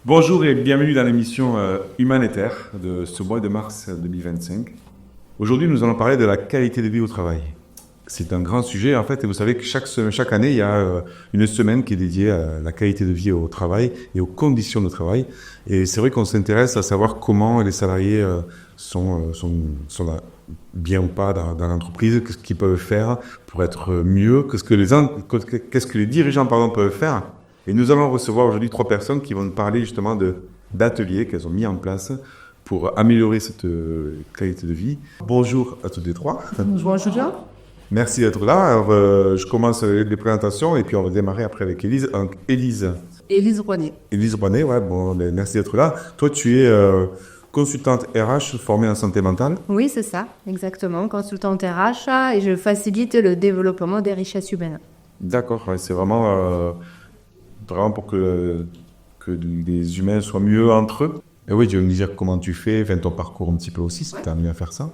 Bonjour et bienvenue dans l'émission Humanitaire de ce mois de mars 2025. Aujourd'hui, nous allons parler de la qualité de vie au travail. C'est un grand sujet en fait et vous savez que chaque année, il y a une semaine qui est dédiée à la qualité de vie au travail et aux conditions de travail. Et c'est vrai qu'on s'intéresse à savoir comment les salariés sont là, bien ou pas dans l'entreprise, qu'est-ce qu'ils peuvent faire pour être mieux, qu'est-ce que les dirigeants peuvent faire. Et nous allons recevoir aujourd'hui 3 personnes qui vont nous parler justement d'ateliers qu'elles ont mis en place pour améliorer cette qualité de vie. Bonjour à toutes les 3. Bonjour. Merci d'être là. Alors, je commence les présentations et puis on va démarrer après avec Élise. Donc, Élise Rouanet. Élise Rouanet, ouais, bon, merci d'être là. Toi, tu es consultante RH formée en santé mentale. Oui, c'est ça, exactement. Consultante RH et je facilite le développement des richesses humaines. D'accord, ouais, c'est vraiment pour que les humains soient mieux entre eux. Et oui, tu veux me dire comment tu fais, ton parcours un petit peu aussi, si tu as amené à faire ça.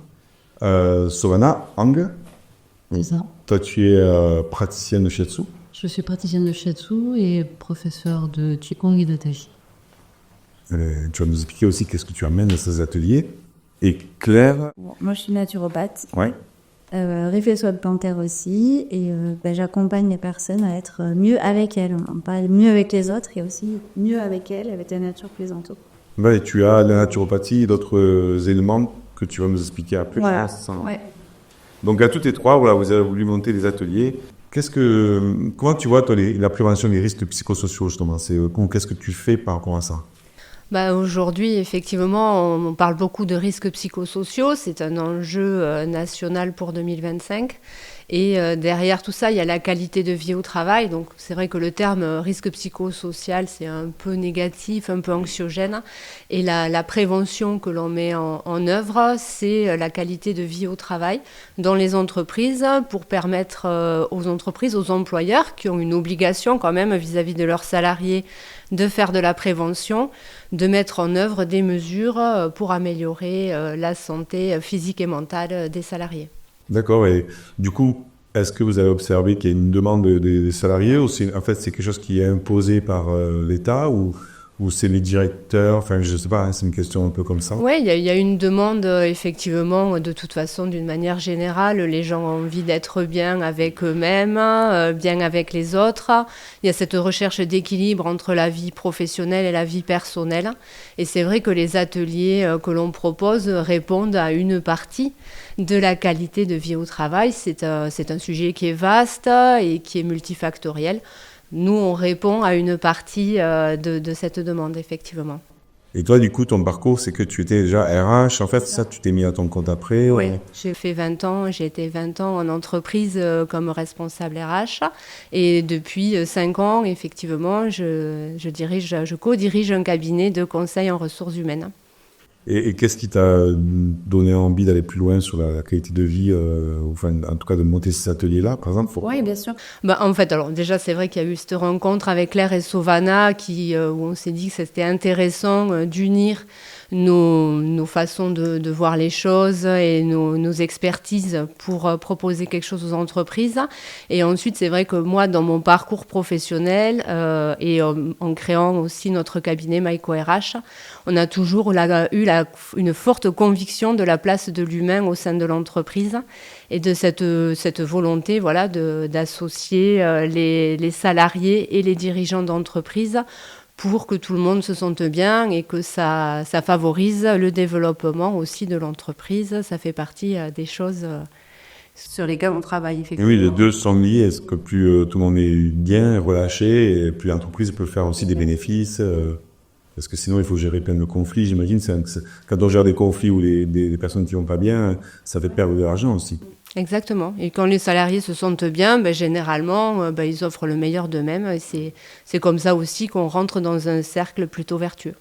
Sovana Ang. C'est ça. Toi, tu es praticienne de Shiatsu. Je suis praticienne de Shiatsu et professeure de Qigong et de Tai Chi. Tu vas nous expliquer aussi qu'est-ce que tu amènes à ces ateliers. Et Claire. Moi, je suis naturopathe. Ouais. Réflexion dentaire aussi. Et j'accompagne les personnes à être mieux avec elles. Pas mieux avec les autres et aussi mieux avec elles, avec la nature qui les entoure. Ouais, tu as la naturopathie et d'autres éléments que tu vas nous expliquer après. Voilà. Ouais. Donc à toutes les 3, voilà, vous avez voulu monter des ateliers. Comment tu vois toi, la prévention des risques psychosociaux justement qu'est-ce que tu fais par rapport à ça? Aujourd'hui, effectivement, on parle beaucoup de risques psychosociaux. C'est un enjeu national pour 2025. Et derrière tout ça, il y a la qualité de vie au travail. Donc, c'est vrai que le terme risque psychosocial, c'est un peu négatif, un peu anxiogène. Et la prévention que l'on met en œuvre, c'est la qualité de vie au travail dans les entreprises pour permettre aux entreprises, aux employeurs qui ont une obligation quand même vis-à-vis de leurs salariés de faire de la prévention, de mettre en œuvre des mesures pour améliorer la santé physique et mentale des salariés. D'accord, et du coup, est-ce que vous avez observé qu'il y a une demande des salariés ou c'est quelque chose qui est imposé par l'État ou c'est les directeurs, enfin je ne sais pas, c'est une question un peu comme ça. Oui, il y a une demande effectivement, de toute façon, d'une manière générale, les gens ont envie d'être bien avec eux-mêmes, bien avec les autres. Il y a cette recherche d'équilibre entre la vie professionnelle et la vie personnelle. Et c'est vrai que les ateliers que l'on propose répondent à une partie de la qualité de vie au travail. C'est un sujet qui est vaste et qui est multifactoriel. Nous, on répond à une partie de cette demande, effectivement. Et toi, du coup, ton parcours, c'est que tu étais déjà RH. En fait, ça, tu t'es mis à ton compte après. Oui, j'ai fait 20 ans. J'ai été 20 ans en entreprise comme responsable RH. Et depuis 5 ans, effectivement, je co-dirige un cabinet de conseil en ressources humaines. Et qu'est-ce qui t'a donné envie d'aller plus loin sur la qualité de vie, en tout cas de monter ces ateliers-là, par exemple Oui, bien sûr. En fait, alors déjà, c'est vrai qu'il y a eu cette rencontre avec Claire et Sovana où on s'est dit que c'était intéressant d'unir nos façons de voir les choses et nos expertises pour proposer quelque chose aux entreprises. Et ensuite, c'est vrai que moi, dans mon parcours professionnel et en créant aussi notre cabinet Maïko RH, on a toujours eu une forte conviction de la place de l'humain au sein de l'entreprise et de cette volonté d'associer les salariés et les dirigeants d'entreprise pour que tout le monde se sente bien et que ça favorise le développement aussi de l'entreprise. Ça fait partie des choses sur lesquelles on travaille, effectivement. Oui, les deux sont liés. Est-ce que plus tout le monde est bien, relâché, et plus l'entreprise peut faire aussi des bénéfices parce que sinon, il faut gérer plein de conflits. J'imagine quand on gère des conflits ou des personnes qui vont pas bien, ça fait perdre de l'argent aussi. Exactement. Et quand les salariés se sentent bien, généralement, ils offrent le meilleur d'eux-mêmes. Et c'est comme ça aussi qu'on rentre dans un cercle plutôt vertueux.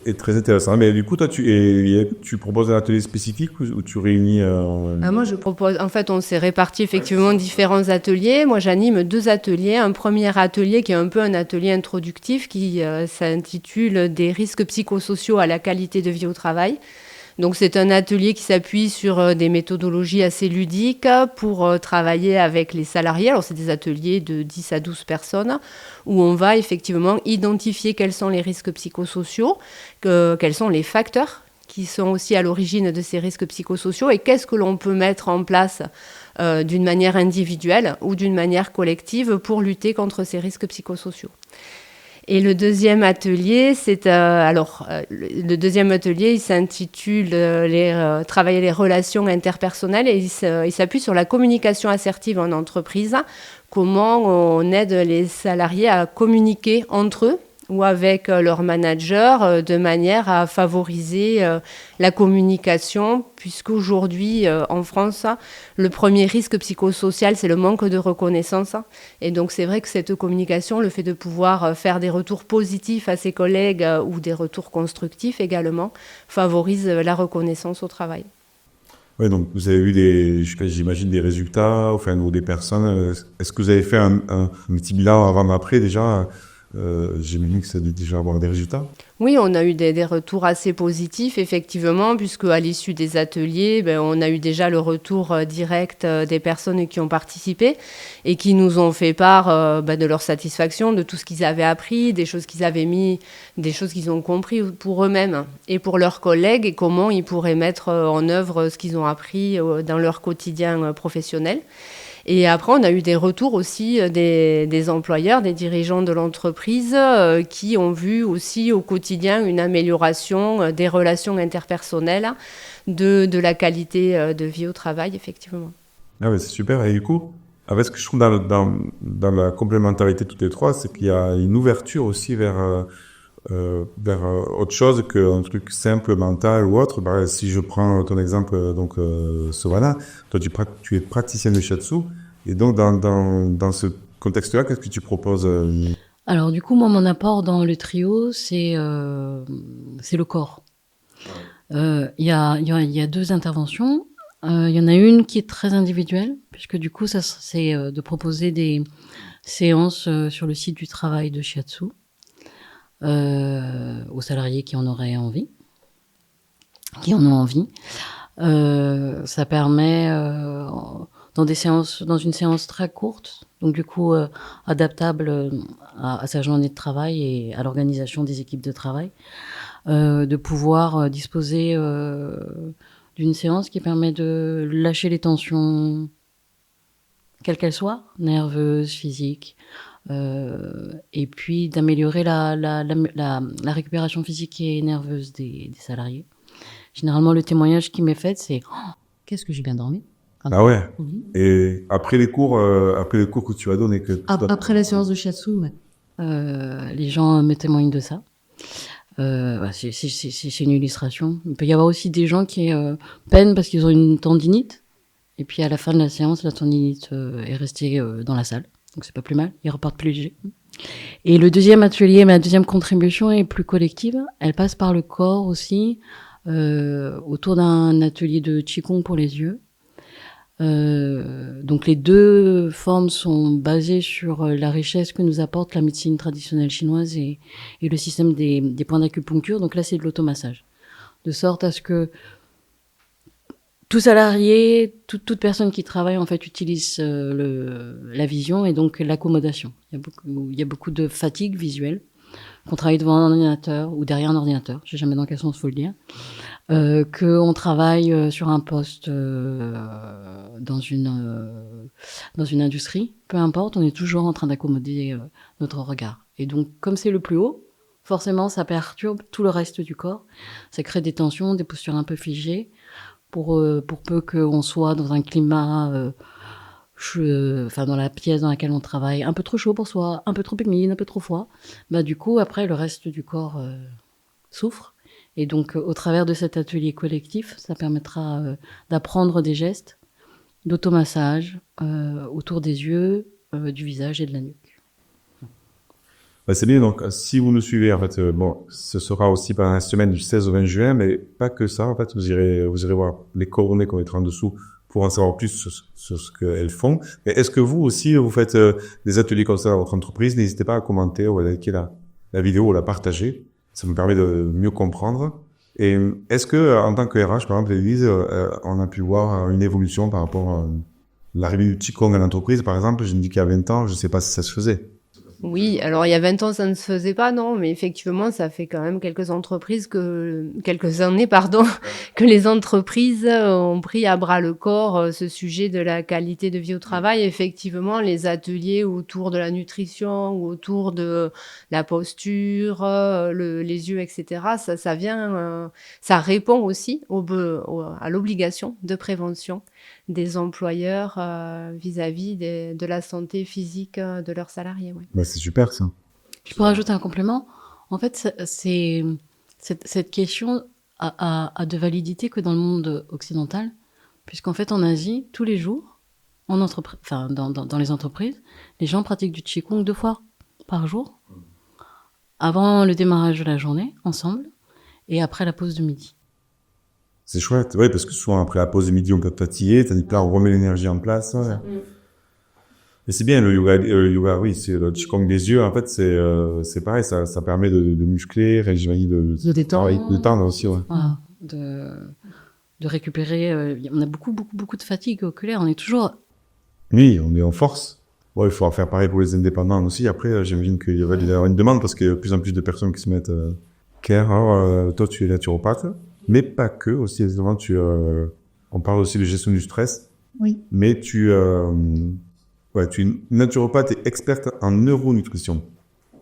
Et très intéressant. Mais du coup, toi, tu proposes un atelier spécifique ou tu réunis Moi, je propose... En fait, on s'est répartis effectivement différents ateliers. Moi, j'anime 2 ateliers. Un premier atelier qui est un peu un atelier introductif qui s'intitule « Des risques psychosociaux à la qualité de vie au travail ». Donc c'est un atelier qui s'appuie sur des méthodologies assez ludiques pour travailler avec les salariés. Alors c'est des ateliers de 10 à 12 personnes où on va effectivement identifier quels sont les risques psychosociaux, quels sont les facteurs qui sont aussi à l'origine de ces risques psychosociaux et qu'est-ce que l'on peut mettre en place d'une manière individuelle ou d'une manière collective pour lutter contre ces risques psychosociaux. Et le deuxième atelier, le deuxième atelier, il s'intitule Travailler les relations interpersonnelles et il s'appuie sur la communication assertive en entreprise, comment on aide les salariés à communiquer entre eux ou avec leur manager de manière à favoriser la communication, puisqu'aujourd'hui, en France, le premier risque psychosocial, c'est le manque de reconnaissance. Et donc, c'est vrai que cette communication, le fait de pouvoir faire des retours positifs à ses collègues ou des retours constructifs également, favorise la reconnaissance au travail. Ouais, donc vous avez eu j'imagine des résultats, enfin, ou des personnes. Est-ce que vous avez fait un petit bilan avant-après déjà? J'imagine que ça a dû déjà avoir des résultats. Oui, on a eu des retours assez positifs, effectivement, puisque à l'issue des ateliers, on a eu déjà le retour direct des personnes qui ont participé et qui nous ont fait part de leur satisfaction, de tout ce qu'ils avaient appris, des choses qu'ils avaient mis, des choses qu'ils ont compris pour eux-mêmes et pour leurs collègues et comment ils pourraient mettre en œuvre ce qu'ils ont appris dans leur quotidien professionnel. Et après, on a eu des retours aussi des employeurs, des dirigeants de l'entreprise qui ont vu aussi au quotidien une amélioration des relations interpersonnelles, de la qualité de vie au travail, effectivement. Ah ouais, c'est super. Et du coup, avec ce que je trouve dans la complémentarité toutes les trois, c'est qu'il y a une ouverture aussi vers autre chose qu'un truc simple, mental ou autre. Bah, si je prends ton exemple, Sovana, toi tu es praticienne de shiatsu, et donc dans ce contexte-là, qu'est-ce que tu proposes Alors du coup, moi, mon apport dans le trio, c'est le corps. Il y a deux interventions. Il y en a une qui est très individuelle, puisque du coup, ça c'est de proposer des séances sur le site du travail de shiatsu. Aux salariés qui en auraient envie, qui en ont envie. Ça permet dans une séance très courte, donc du coup adaptable à sa journée de travail et à l'organisation des équipes de travail, de pouvoir disposer d'une séance qui permet de lâcher les tensions, quelles qu'elles soient, nerveuses, physiques, et puis d'améliorer la récupération physique et nerveuse des salariés. Généralement, le témoignage qui m'est fait, c'est qu'est-ce que j'ai bien dormi. Ah ouais. Et après les cours que tu as donnés, après la séance de shiatsu, ouais. Les gens me témoignent de ça. C'est une illustration. Il peut y avoir aussi des gens qui peinent parce qu'ils ont une tendinite, et puis à la fin de la séance, la tendinite est restée dans la salle. Donc c'est pas plus mal, ils repartent plus légers. Et le deuxième atelier, ma deuxième contribution est plus collective. Elle passe par le corps aussi, autour d'un atelier de Qigong pour les yeux. Donc les deux formes sont basées sur la richesse que nous apporte la médecine traditionnelle chinoise et le système des points d'acupuncture. Donc là, c'est de l'automassage. De sorte à ce que tout salarié, toute personne qui travaille, en fait, utilise la vision et donc l'accommodation. Il y a beaucoup de fatigue visuelle. Qu'on travaille devant un ordinateur ou derrière un ordinateur, je sais jamais dans quel sens faut le dire, qu'on travaille sur un poste dans une industrie, peu importe, on est toujours en train d'accommoder notre regard. Et donc, comme c'est le plus haut, forcément, ça perturbe tout le reste du corps. Ça crée des tensions, des postures un peu figées. Pour peu qu'on soit dans un climat, dans la pièce dans laquelle on travaille, un peu trop chaud pour soi, un peu trop humide, un peu trop froid, du coup, après, le reste du corps souffre. Et donc, au travers de cet atelier collectif, ça permettra d'apprendre des gestes d'automassage autour des yeux, du visage et de la nuque. C'est bien, donc si vous nous suivez, en fait, ce sera aussi pendant la semaine du 16 au 20 juin, mais pas que ça, en fait, vous irez voir les coordonnées qu'on mettra en dessous pour en savoir plus sur ce qu'elles font. Mais est-ce que vous aussi, vous faites des ateliers comme ça dans votre entreprise? N'hésitez pas à commenter ou à liker la vidéo ou la partager. Ça me permet de mieux comprendre. Et est-ce que, en tant que RH, par exemple, Élise, on a pu voir une évolution par rapport à l'arrivée du Qigong à l'entreprise, par exemple? Je me dis qu'il y a 20 ans, je ne sais pas si ça se faisait. Oui, alors il y a 20 ans, ça ne se faisait pas, non, mais effectivement, ça fait quand même quelques années, pardon, que les entreprises ont pris à bras le corps ce sujet de la qualité de vie au travail. Effectivement, les ateliers autour de la nutrition ou autour de la posture, les yeux, etc., ça vient, ça répond aussi à l'obligation de prévention des employeurs vis-à-vis de la santé physique de leurs salariés. Ouais. Bah, c'est super, ça. Je pourrais ajouter un complément. En fait, cette question a de validité que dans le monde occidental, puisqu'en fait, en Asie, tous les jours, dans les entreprises, les gens pratiquent du Qigong 2 fois par jour, avant le démarrage de la journée, ensemble, et après la pause de midi. C'est chouette, oui, parce que souvent après la pause de midi, on peut être fatigué, tandis que là, on remet l'énergie en place. Ouais. Et c'est bien, le yoga, oui, c'est le Qigong des yeux, en fait, c'est pareil, ça permet de muscler, j'imagine, de détendre. De détendre aussi, ouais. Voilà, de récupérer. On a beaucoup de fatigue oculaire, on est toujours... Oui, on est en force. Ouais, il faut en faire pareil pour les indépendants aussi. Après, j'imagine qu'il y aura une demande parce qu'il y a de plus en plus de personnes qui se mettent care. Alors, toi, tu es naturopathe. Mais pas que, aussi, évidemment, on parle aussi de gestion du stress. Oui. Mais tu es naturopathe et experte en neuronutrition.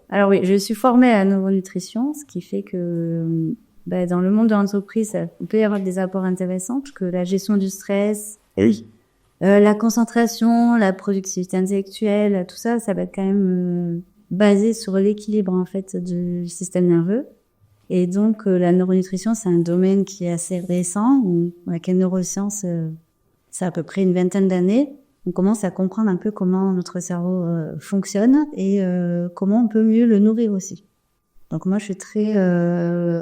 Alors oui, je suis formée à la neuronutrition, ce qui fait que dans le monde de l'entreprise, on peut y avoir des apports intéressants, parce que la gestion du stress, la concentration, la productivité intellectuelle, tout ça, ça va être quand même basé sur l'équilibre en fait du système nerveux. Et donc, la neuronutrition, c'est un domaine qui est assez récent, avec la neuroscience, c'est à peu près une 20aine d'années. On commence à comprendre un peu comment notre cerveau fonctionne et comment on peut mieux le nourrir aussi. Donc moi, je suis très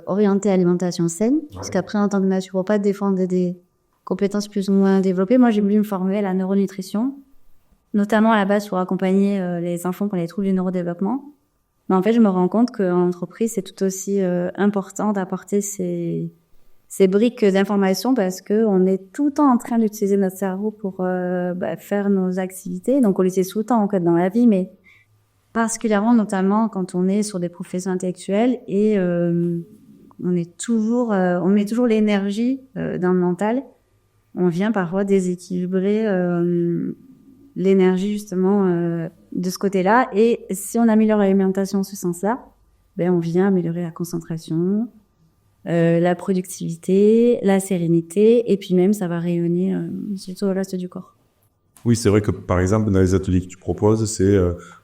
orientée alimentation saine, parce qu'après, en tant que naturopathe, défendre des compétences plus ou moins développées, moi, j'ai voulu me former à la neuronutrition, notamment à la base pour accompagner les enfants pour les troubles du neurodéveloppement. Mais en fait, je me rends compte qu'en entreprise, c'est tout aussi important d'apporter ces briques d'informations parce que on est tout le temps en train d'utiliser notre cerveau pour faire nos activités. Donc, on l'utilise tout le temps en fait dans la vie, mais particulièrement, notamment quand on est sur des professions intellectuelles et on met toujours l'énergie dans le mental. On vient parfois déséquilibrer l'énergie justement de ce côté-là. Et si on améliore l'alimentation en ce sens-là, on vient améliorer la concentration, la productivité, la sérénité, et puis même ça va rayonner surtout au reste du corps. Oui, c'est vrai que par exemple dans les ateliers que tu proposes, c'est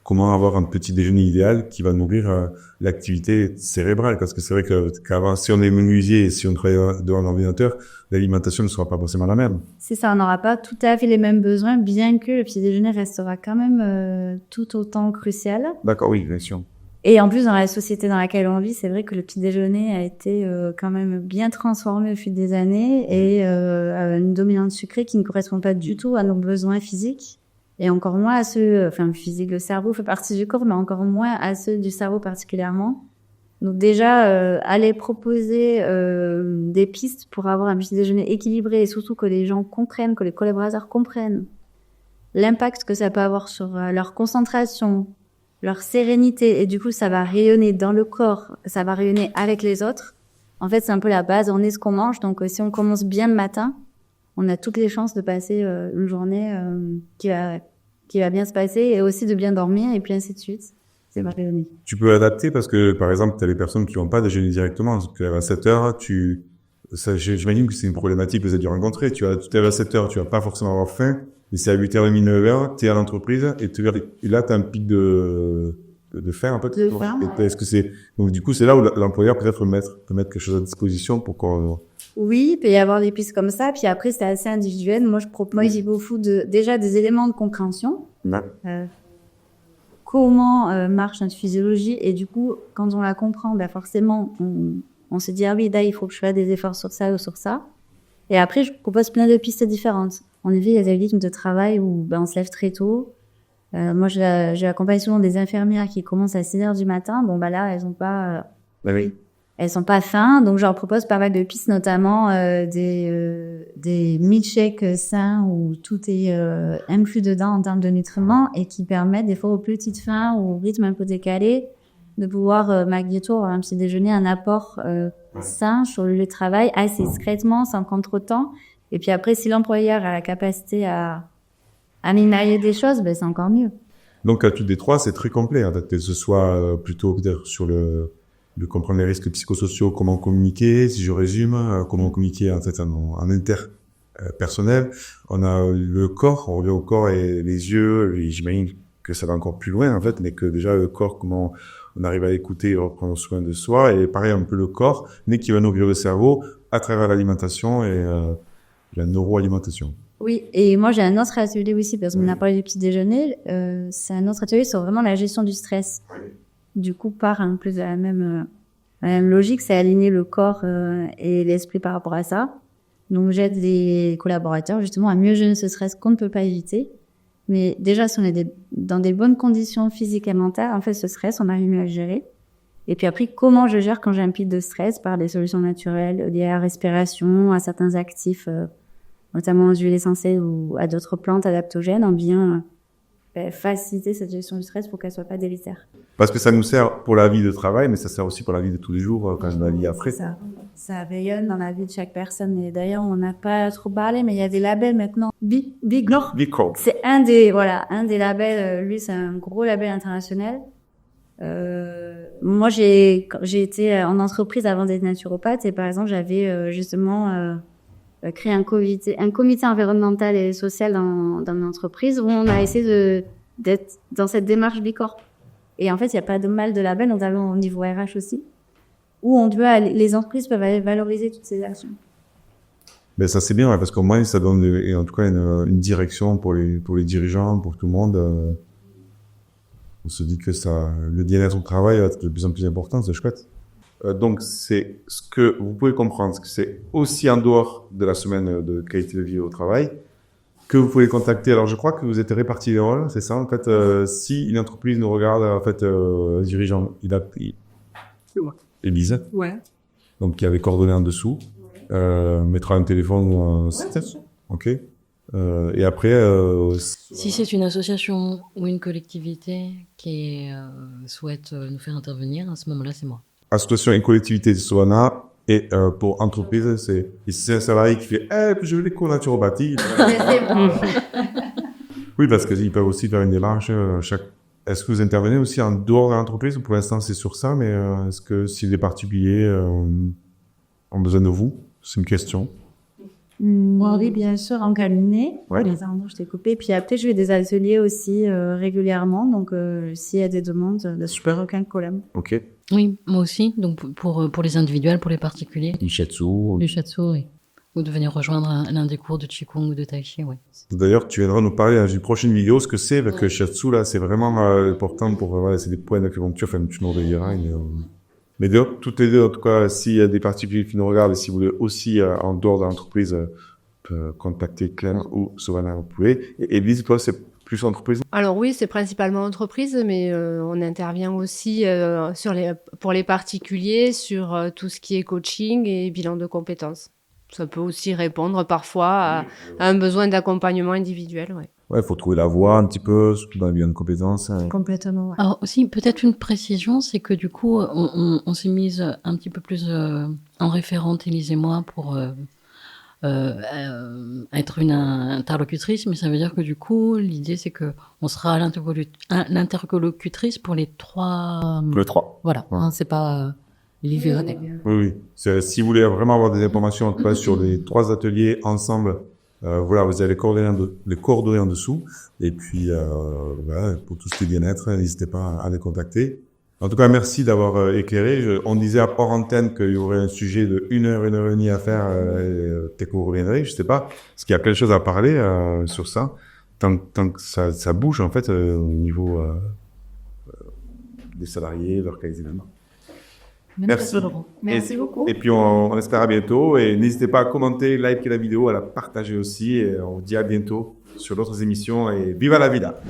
comment avoir un petit déjeuner idéal qui va nourrir l'activité cérébrale, parce que c'est vrai qu'avant, si on est menuisier et si on travaille devant l'ordinateur, l'alimentation ne sera pas forcément la même. C'est ça, on n'aura pas tout à fait les mêmes besoins, bien que le petit déjeuner restera quand même tout autant crucial. D'accord, oui, bien sûr. Et en plus, dans la société dans laquelle on vit, c'est vrai que le petit déjeuner a été quand même bien transformé au fil des années et une dominante sucrée qui ne correspond pas du tout à nos besoins physiques et encore moins à ceux, physique, le cerveau fait partie du corps, mais encore moins à ceux du cerveau particulièrement. Donc déjà, aller proposer des pistes pour avoir un petit déjeuner équilibré et surtout que les gens comprennent, que les collaborateurs comprennent l'impact que ça peut avoir sur leur concentration, leur sérénité, et du coup, ça va rayonner dans le corps, ça va rayonner avec les autres. En fait, c'est un peu la base, on est ce qu'on mange, donc si on commence bien le matin, on a toutes les chances de passer une journée qui va bien se passer, et aussi de bien dormir, et puis ainsi de suite. C'est va rayonner. Tu peux adapter, parce que, par exemple, tu as des personnes qui n'ont pas déjeuné directement, parce qu'à 7 heures, j'imagine que c'est une problématique que vous avez dû rencontrer. Tu as tout à 7 heures, tu vas pas forcément avoir faim. Mais c'est à 8h30, 9h, t'es à l'entreprise, et là, t'as un pic de faim, un peu. De faim, ouais. Est-ce que donc, du coup, c'est là où l'employeur peut-être peut mettre quelque chose à disposition pour qu'on... Oui, il peut y avoir des pistes comme ça, puis après, c'est assez individuel. Moi, j'y vais au fond déjà des éléments de compréhension. Comment marche notre physiologie, et du coup, quand on la comprend, forcément, on se dit, ah oui, là, il faut que je fasse des efforts sur ça ou sur ça. Et après, je propose plein de pistes différentes. En effet, il y a des rythmes de travail où on se lève très tôt. Moi, j'accompagne souvent des infirmières qui commencent à 6h du matin. Bon, là, elles ont pas elles sont pas fins, donc je leur propose pas mal de pistes, notamment des milkshakes sains où tout est inclus dedans en termes de nutriments et qui permettent des fois aux petites fins ou au rythme un peu décalé de pouvoir malgré tout avoir un petit déjeuner, un apport sain sur le lieu de travail assez discrètement, sans prendre trop de temps. Et puis après, si l'employeur a la capacité à ménager des choses, ben c'est encore mieux. Donc, à toutes les trois, c'est très complet, en fait, que ce soit plutôt peut-être sur de comprendre les risques psychosociaux, comment communiquer, si je résume, comment communiquer en fait en interpersonnel. On a le corps, on revient au corps et les yeux, et j'imagine que ça va encore plus loin en fait, mais que déjà le corps, comment on arrive à écouter et reprendre soin de soi, et pareil un peu le corps, mais qui va nourrir le cerveau à travers l'alimentation et la neuroalimentation. Oui, et moi j'ai un autre atelier aussi, parce qu'on a parlé du petit déjeuner, c'est un autre atelier sur vraiment la gestion du stress. Du coup, par un peu de la même logique, c'est aligner le corps et l'esprit par rapport à ça. Donc, j'aide les collaborateurs justement à mieux gérer ce stress qu'on ne peut pas éviter. Mais déjà, si on est dans des bonnes conditions physiques et mentales, en fait, ce stress, on arrive mieux à le gérer. Et puis après, comment je gère quand j'ai un pic de stress par des solutions naturelles liées à la respiration, à certains actifs, notamment aux huiles essentielles ou à d'autres plantes adaptogènes, en bien faciliter cette gestion du stress pour qu'elle soit pas délétère. Parce que ça nous sert pour la vie de travail, mais ça sert aussi pour la vie de tous les jours, quand la vie après. Ça rayonne dans la vie de chaque personne. Et d'ailleurs, on n'a pas trop parlé, mais il y a des labels maintenant. Big Corp. C'est un des labels. Lui, c'est un gros label international. Moi, j'ai été en entreprise avant d'être naturopathe, et par exemple, j'avais justement créé un comité environnemental et social dans mon entreprise où on a essayé d'être dans cette démarche Bicorp. Et en fait, il n'y a pas de mal de label, notamment au niveau RH aussi, où les entreprises peuvent aller valoriser toutes ces actions. Ben ça c'est bien, parce qu'au moins ça donne en tout cas une direction pour les dirigeants, pour tout le monde. On se dit que le bien-être au travail va être de plus en plus important, c'est chouette. Donc c'est ce que vous pouvez comprendre, que c'est aussi en dehors de la semaine de qualité de vie au travail que vous pouvez contacter. Alors je crois que vous êtes répartis les rôles, c'est ça en fait. Si une entreprise nous regarde, en fait, dirigeant, Élise, ouais. donc qui avait coordonné en dessous, mettra un téléphone ou un site, ok. Et après, si c'est une association ou une collectivité qui souhaite nous faire intervenir, à ce moment-là, c'est moi. Association et collectivité de Sovana, et pour entreprise, c'est un salarié qui fait je veux les cours naturopathie. Oui, parce qu'ils peuvent aussi faire une démarche. Est-ce que vous intervenez aussi en dehors de l'entreprise? Pour l'instant, c'est sur ça, mais est-ce que si les particuliers ont besoin de vous? C'est une question. Oui, bien sûr, en cabinet. Ouais. Pardon, je t'ai coupé. Puis après, je fais des ateliers aussi régulièrement. Donc, s'il y a des demandes, je peux aucun problème. Ok. Oui, moi aussi. Donc, pour les individuels, pour les particuliers. Du shiatsu. Du shiatsu, oui. Ou de venir rejoindre l'un des cours de Qigong ou de Tai Chi, oui. D'ailleurs, tu viendras nous parler dans une prochaine vidéo ce que c'est, parce que shiatsu, là, c'est vraiment important pour, c'est des points d'acupuncture, enfin, tu nous rediras. Mais d'ailleurs, toutes les deux, en tout cas, s'il y a des particuliers qui nous regardent, et si vous voulez aussi, en dehors de l'entreprise, contacter Claire ou Sovana, vous pouvez. Et Élise, toi, c'est plus entreprise? Alors oui, c'est principalement entreprise, mais on intervient aussi pour les particuliers sur tout ce qui est coaching et bilan de compétences. Ça peut aussi répondre parfois à un besoin d'accompagnement individuel, ouais. Ouais, il faut trouver la voie un petit peu, surtout dans les bilan de compétences. Complètement, ouais. Alors aussi, peut-être une précision, c'est que du coup, on s'est mise un petit peu plus en référente, Élise et moi, pour être une interlocutrice, mais ça veut dire que du coup, l'idée c'est que on sera l'interlocutrice pour les trois. Le 3. Voilà, Ouais. hein, c'est pas livré. Oui. Si vous voulez vraiment avoir des informations, en tout cas, sur les 3 ateliers ensemble, voilà, vous avez les coordonnées en dessous. Et puis, voilà, pour tout ce qui est bien-être, n'hésitez pas à les contacter. En tout cas, merci d'avoir éclairé. On disait à hors antenne qu'il y aurait un sujet de 1 heure et demie à faire. Peut-être que vous reviendrez, je sais pas. Parce qu'il y a quelque chose à parler sur ça. Tant que ça bouge, en fait, au niveau des salariés, leur qualité de vie. Merci. Merci beaucoup. Et puis, on espère à bientôt. Et n'hésitez pas à commenter, liker la vidéo, à la partager aussi. Et on vous dit à bientôt sur d'autres émissions. Et viva la vida!